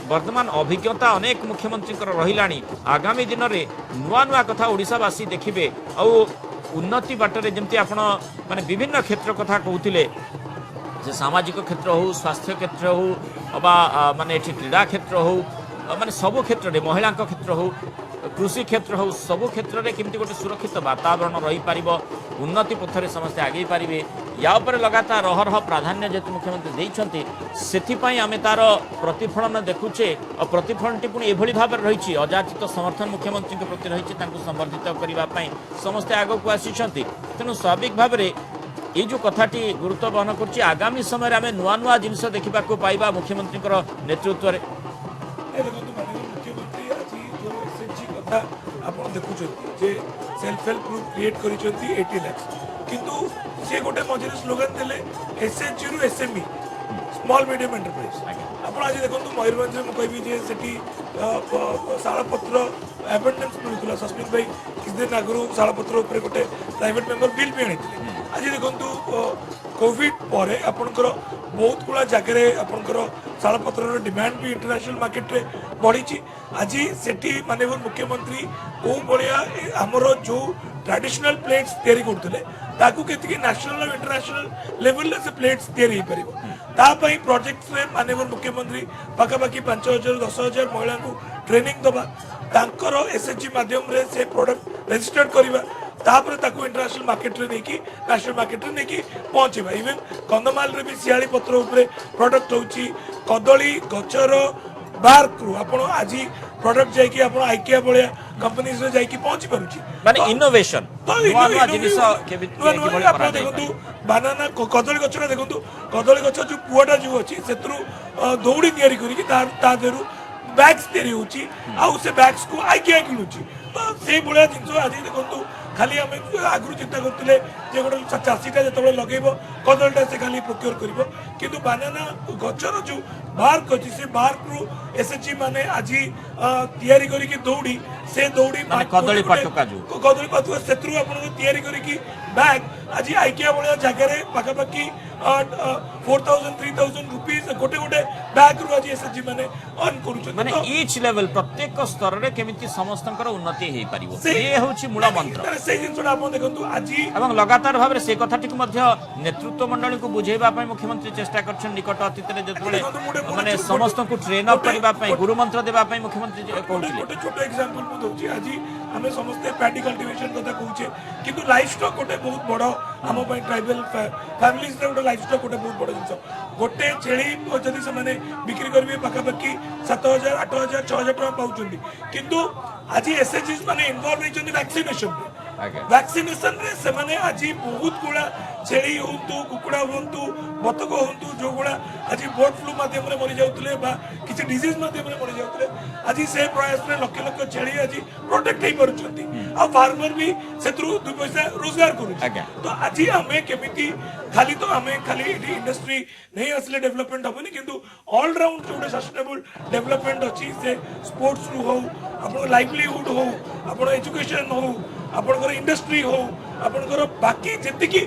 वर्तमान अभिज्ञता अनेक मुख्यमंत्री रही आगामी दिन में नुआ नुआ कथा ओडिशावासी देखिए आउ उन्नति बाटर जमती आपण माने विभिन्न क्षेत्र कथा कहते सामाजिक क्षेत्र हो स्वास्थ्य क्षेत्र हो माने क्रीड़ा क्षेत्र हो माने सबु क्षेत्र में महिला क्षेत्र हो कृषि क्षेत्र हो सबु क्षेत्र में केमती गोटे सुरक्षित वातावरण रही पारिबो उन्नति पथरे समस्ते आगे पारिबे या उपर लगातार अहरह प्राधान्य जेतु मुख्यमंत्री देइछन्ति सेथिपाई आमे तार प्रतिफलन देखुचे और प्रतिफलनटी पुणी एभली भाव रही अजाचित समर्थन मुख्यमंत्री के प्रति रही संबर्धित करने समस्ते आग को आसी तेणु स्वाभाविक भाव में ये जो कथाटी गुरुत्व बहन कर आगामी समय आम नुआ नुआ जिन देखा पाइबा मुख्यमंत्री नेतृत्व में देखो माननीय मुख्यमंत्री आज जो एसएचजी कथा आप देखुं जे सेल्फ हेल्प ग्रुप क्रिएट कर 80 लाख किंतु सी गोटे मझे स्लोगान देले एसएचजी रु एसएमई स्मॉल मीडियम एंटरप्राइज आप आज देखो मयूरभंज में कहबी जे सेठी शालापत्र एबेंडेंस मिलूला सस्मित भाई किस दिन आगु शालापत्र उपर गोटे प्राइवेट मेंबर बिल भी आनी आज देखो कोविड पर आपणकर बहुत गुड़ा जगह आपणकर शालापत्र डिमांड भी इंटरनेशनल मार्केट रे बढ़ी आज सेठी माननीय मुख्यमंत्री कौ भाया आमर जो ट्रेडिशनल प्लेट्स तैयारी करते केतिकी नेशनल और इंटरनेशनल लेवल से प्लेट्स तैयारी हो पार प्रोजेक्ट रे माननीय मुख्यमंत्री पाखापाखि 5,000 10,000 महिला को ट्रेनिंग दबा तांकर एसएचजी माध्यम रे से प्रोडक्ट रजिस्टर्ड करवा तापर ताको इंटरनेशनल मार्केट रे नेकी नेशनल मार्केट रे नेकी पहुंचेबा इवन कंदमाल रे भी सियाली पत्र ऊपर प्रोडक्ट होची कदली गचर बार्क रु आपण आज प्रोडक्ट जाइकी आपण आइकिया बळिया कंपनीज रे जाइकी पहुंची पारुची माने इनोवेशन नुआ नुआ जिनिस आपण देखंतु बनाना कदली गचर देखंतु कदली गचर जो पुआटा जो अछि सेतरु दौड़ी तयारी करी ता देरु बैग्स तयारी होची आ से बैग्स को आइकिया किनुची तो से बळिया जिंस आज देखंतु खाली आम आगु चिंता करते गोटे चाषीटा जो लगेब कदलटा से खाली प्रोक्योर कर किंतु बानाना गचर जो बार्क अच्छी से बार्क रु एसएचजी माने आज तैयारी करके दौड़ी से दौड़ी कदली पाटुका से तैयारी करके बैग आज आइकिया भाया जगह पाखापाखि 4,000 3,000 रुपीज गोटे गोटे बैग रु आज एसएचजी माने अर्न माने ईच लेवल प्रत्येक स्तर रे केमिति समस्तंकर उन्नति हेई परिबो ये होछि मूल मंत्र से जिनसटा आपण देखंतु आज एवं लगातार भाव से कथाटी नेतृत्व मंडली को बुझेबा मुख्यमंत्री चेष्टा कर निकट अतीत माने समस्त को ट्रेन अप करने गुरु मंत्र देवा मुख्यमंत्री गोटे छोट एग्जांपल मु दउची आज हमें समस्त पैडी कल्टीवेशन कथा कहूचे किंतु लाइफ स्टॉक गोटे बहुत बड़ आम ट्राइबल फैमिलीज रे गोटे लाइफ स्टॉक गोटे बहुत बड़ जिनस गोटे छेली जदि से माने बिक्री करबे पाखापाखि 7,000 8,000 6,000 टका पाउचंदी किंतु आज एसएचजी माने इन्वॉल्व होइचंदी वैक्सीनेशन वैक्सीनेशन रे से माने आज बहुत गुड़ा छेली होंतु कुकुड़ा होंतु बतक होंतु जो गुड़ा आज बर्ड फ्लू माध्यम रे मरि जाउतले बा किछि डिजीज माध्यम रे मरि जाउतले आज से प्रयास रे लक्ष लक्ष छेली आज प्रोटेक्ट हेई परछंती आ फार्मर भी सेत्रु दु पैसा रोजगार करू तो आज हमें केमिति खाली तो हमें खाली इंडस्ट्री नहीं असले डेवलपमेंट होबनी किंतु ऑल राउंड जो सस्टेनेबल डेवलपमेंट अछि से स्पोर्ट्स रु हो आपण लाइवलीहुड हो आपण एजुकेशन हो आपनकर इंडस्ट्री हो आपनकर बाकी जेतिकी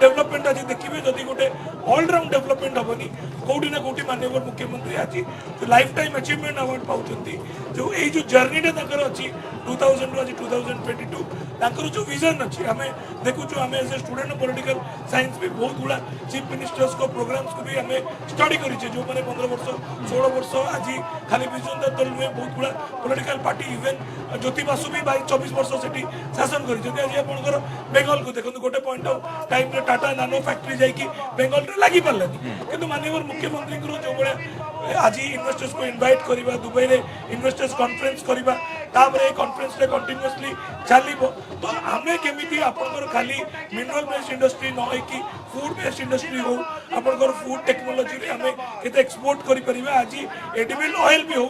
डेवलपमेंट आज देखिबे जदि गोटे ऑल राउंड डेवलपमेंट होबनी कोठी ना कोठी माननीय मुख्यमंत्री आज जो लाइफ टाइम अचीवमेंट अवार्ड पाउचंती जो ए जो जर्नीटा ताकर अछि 2000 रु आज 2022 ताकर जो विजन अछि हमें देखु जो हमें as a student of political science भी बहुत गुड़ा चीफ मिनिस्टर्स को प्रोग्राम्स को भी हमें स्टडी करिছে जो माने 15 वर्ष 16 वर्ष आज खाली विजन दल में बहुत गुड़ा पॉलिटिकल पार्टी इवन ज्योति बासु भी 24 वर्ष सेठी शासन करिছে आज आपनकर बेंगल को देखो गोटे पॉइंट ऑफ टाइम रे टाटा नानो फैक्ट्री जाई की बेंगल रे लागि परलानी किंतु माननीय मुख्यमंत्री को जो बळे आज इन्वेस्टर्स को इनवाइट करिबा दुबई रे इन्वेस्टर्स कॉन्फ्रेंस करिबा ताबरे कॉन्फ्रेंस रे कंटीन्यूअसली चलीबो तो हमें केमिति आपनकर खाली मिनरल बेस्ड इंडस्ट्री न होई की फूड बेस्ड इंडस्ट्री हो आपनकर फूड टेक्नोलॉजी रे हमें केते एक्सपोर्ट करि परिबा आज एडिबल ऑयल भी हो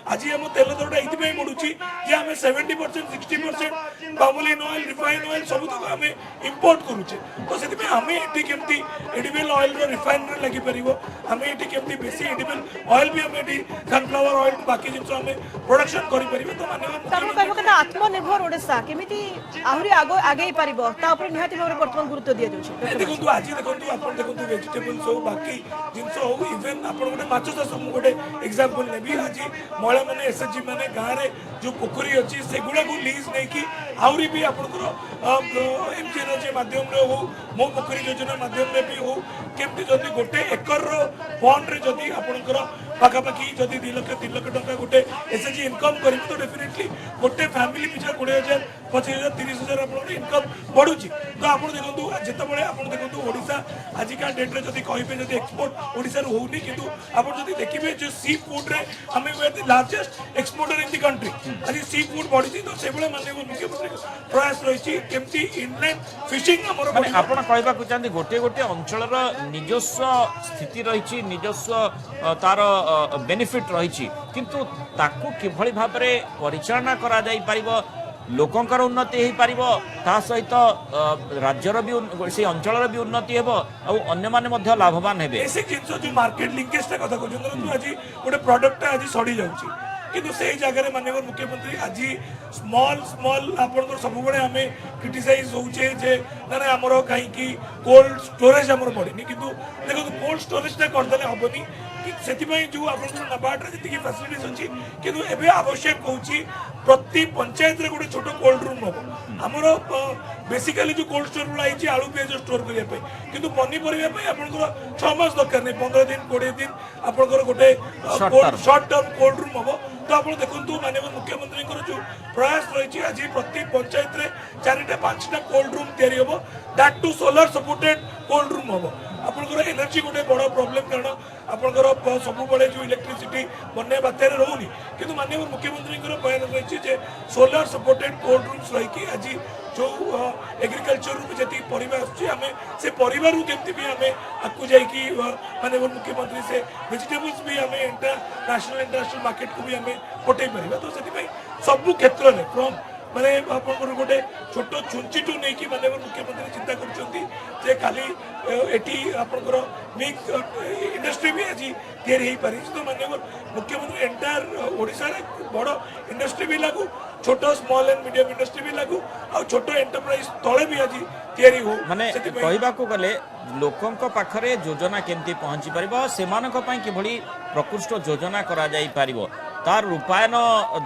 आज हम तेल दरटा एथि बढ़ुची जे हमें 70% 60% बामुलिन ऑयल रिफाइन ऑयल सब तक हमें इंपोर्ट करूचे तो से हमें एटी केमती एडिबल ऑयल रो रिफाइनरी लगी परिबो हमें एटी केमती बेसी एडिबल ऑयल भी हमें एटी सनफ्लावर ऑयल बाकी जिंस हमें प्रोडक्शन करि परिबो तो माने आत्मनिर्भर ओडिसा केमिति आहुरी आगे परिबो ता ऊपर निहाती भाबरे वर्तमान गुरुत्व दिया जाउची देखंतु आज देखंतु आपण देखंतु वेजिटेबल्स हो बाकी जिंस हो इवन आपण गोटे माछ चाष गोटे एग्जांपल नेबी आज महिला माने एसएचजी माने गां रे जो पोखरी अछि सेगुडा को लीज नै की आउरी भी आपनकर एमजीएनजे माध्यम रे हो मो पोखरी योजना माध्यम रे भी हो केमति जदी गोटे एकर रो फंड रे जदी आपनकर पाखापाखि जदी 2 लाख 3 लाख टका गोटे एसएचजी इनकम करिबो तो डेफिनेटली गोटे फैमिली पिछा 20,000 25,000 30,000 आपन इनकम बढ़ुची तो आपन देखंतु जेतबेले आपन देखंतु ओडिशा आजिका डेट रे जदी कहिबे जदी एक्सपोर्ट ओडिशा रो होउनी किंतु आपन जदी देखिबे जो सी फूड रे हमें way the largest exporter in the country आज सी फूड बढ़ी तो से बेले माने मुख्यमंत्री प्रयास रही केमती इनलैंड फिशिंग हमर माने आपण कहबा को चाहती गोटे गोटे अंचल निजस्व स्थिति रही निजस्व तार बेनिफिट रही किंतु ताकू किभଳି भाबरे परिचालना करा जाई परिबो लोकंकर उन्नति हो पार ता सहित राज्यर भी से अंचल भी उन्नति हेबो आ अन्य माने मध्य लाभवान हेबे बेसिक जिंस जो मार्केट लिंकेज टा कथा कहछन तू आज गोटे प्रोडक्ट टा आज सड़ी जाउची किंतु से जगह माननीय मुख्यमंत्री आज स्मॉल स्मॉल आपण सब बळे हमें क्रिटिसाइज होउचे जे ना हमरो काई की कोल्ड स्टोरेज हमरो पड़ेनी किंतु देखो कोल्ड स्टोरेज टा कर देले हबनी जो नबार्ड जी फैसिलिटीज अच्छी किंतु एबे आवश्यक होची प्रति पंचायत रे गोटे छोट कोल्ड रूम हम आमर बेसिकली जो कोल्ड स्टोर गुला आईची आलू पियाज स्टोर करिया पे किंतु पनीपरिया पे आपनकर 6 मास दरकार नहीं 15 दिन 20 दिन आपनकर गोटे शॉर्ट टर्म कोल्ड रूम हम तो आप देखु माननीय मुख्यमंत्री जो प्रयास रही आज प्रति पंचायत रे 4टा 5टा कोल्ड रूम तैयारी हम that to solar supported cold room हम आपनकर एनर्जी गोटे बड़ प्रॉब्लम कारण आपनकर सब बड़े जो इलेक्ट्रिसिटी बन्या बात्यारे रोनी किंतु माननीय मुख्यमंत्री प्रयास रही जे सोलर सपोर्टेड कोल्ड रूम्स रही आज जो एग्रीकल्चर जी परिवार आमे से परिवार केमती भी आमे आकु जाइकी माननीय मुख्यमंत्री से वेजिटेबल्स भी आमे नेशनल इंटरनेशनल मार्केट को भी आमे पठे पारिबा तो सेति सब क्षेत्र में फ्रॉम माने आपन गोटे छोट छुंचिटू नहीं कि माननीय मुख्यमंत्री चिंता करछंती जे खाली एटी आपन मिक्स इंडस्ट्री भी आज तैयारी हो पारी तो माननीय मुख्यमंत्री एंटायर ओडिशा रे बड़ इंडस्ट्री भी लागू छोट स्मॉल एंड मीडियम इंडस्ट्री भी लागू आ छोट एंटरप्राइज तले भी आज तैयारी हो माने कहबा को गले लोकंक पाखरे योजना केमती पहुंची परिबो सेमानक पई किभଳି प्रकृष्ट योजना करा जाई परिबो तार रूपायन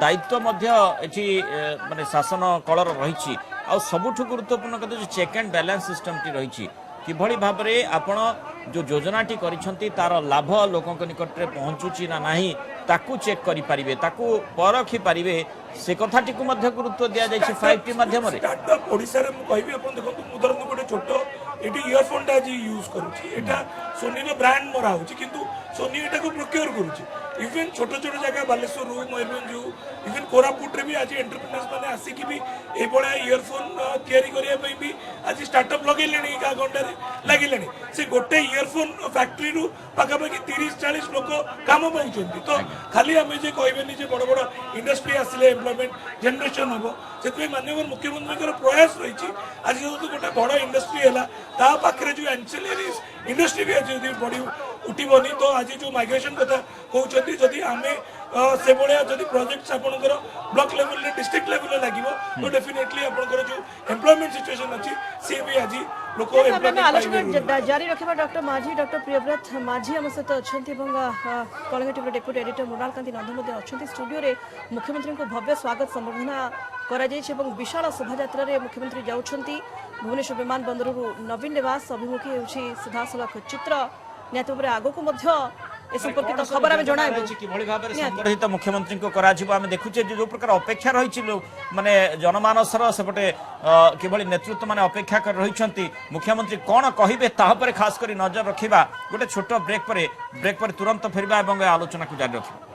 दायित्व मध्य एठी माने शासन कलर रही आ सबुठु गुरुत्वपूर्ण कथा जो चेक एंड बैलेंस सिस्टम टी रही किभଳି भाबरे आपण जो योजना टी करिसंती तार लाभ लोकंक निकट रे पहुंचुची ना नाही ताकू चेक करि परिबे ताकू परखि परिबे से कथाटी को मध्य गुरुत्व दिया जाय छै 5T माध्यम रे स्टार्टअप ओडिसा रे म कहबी आपण देखंतु उदाहरण गोटे छोट एटी इयरफोन टा जी यूज करूची एटा सोनी नो ब्रांड मरा होची किंतु सोनी एटा को प्रोक्योर करूची इवन छोट छोट जगह बालेश्वर रू मयूरभंज इवन कोरापुट रे भी आज एंटरप्रेन्योर्स माने आसी कि भी ए बडा इयरफोन तयारी करिया पई भी आज स्टार्टअप लगेलेनी का गंडा रे लागिलेनी से गोटे इयरफोन फैक्ट्री रू पाका पाकी 30-40 लोक काम पाइछंती तो खाली हमें जे कहबेनी जे बड़ बड़ इंडस्ट्री आसिले एम्प्लॉयमेंट जनरेशन हबो सेतबे माननीय मुख्यमंत्री प्रयास रही आज जो गोटे बड़ इंडस्ट्री है ता पाखरे जो एंसिलरीज इंडस्ट्री भी आज बड़ी उठिबनी तो आज जो माइग्रेशन कथा कहउछंती जदि आमे से बड़िया जदि प्रोजेक्ट्स आपनकर ब्लॉक लेवल रे डिस्ट्रिक्ट लेवल रे लागिवो तो डेफिनेटली आपनकर जो एम्प्लॉयमेंट सिचुएशन अछि से भी आज लोक आलोचना जारी रखिबा डॉक्टर माझी डॉक्टर प्रियव्रत माझी हम सहित अछंती Kalinga TV deputy editor Mrinal Kanti Nandan मध्ये अछंती स्टूडियो रे मुख्यमंत्री को भव्य स्वागत संबर्धना करा जायछि एवं विशाल शोभायात्रा रे मुख्यमंत्री जाउछंती भुवनेश्वर विमान बंदररू नवीन निवास अभिमुखी होछि सीधासलख चित्र नियतोबरे आगो को मध्य ए संपर्कित खबर आमे जणाइबो किभଳି भाबरे संबर्धित मुख्यमंत्री को करा जिवो आमे देखुचे जो प्रकार अपेक्षा रहिछि माने जनमानसर सेपटे किभଳି नेतृत्व माने अपेक्षा कर रहिछंती मुख्यमंत्री कोन कहिबे ता पर खास करी नजर रखिबा गोटे छोट ब्रेक पर तुरंत फेरबा एवं आलोचना को जारी रखिबा।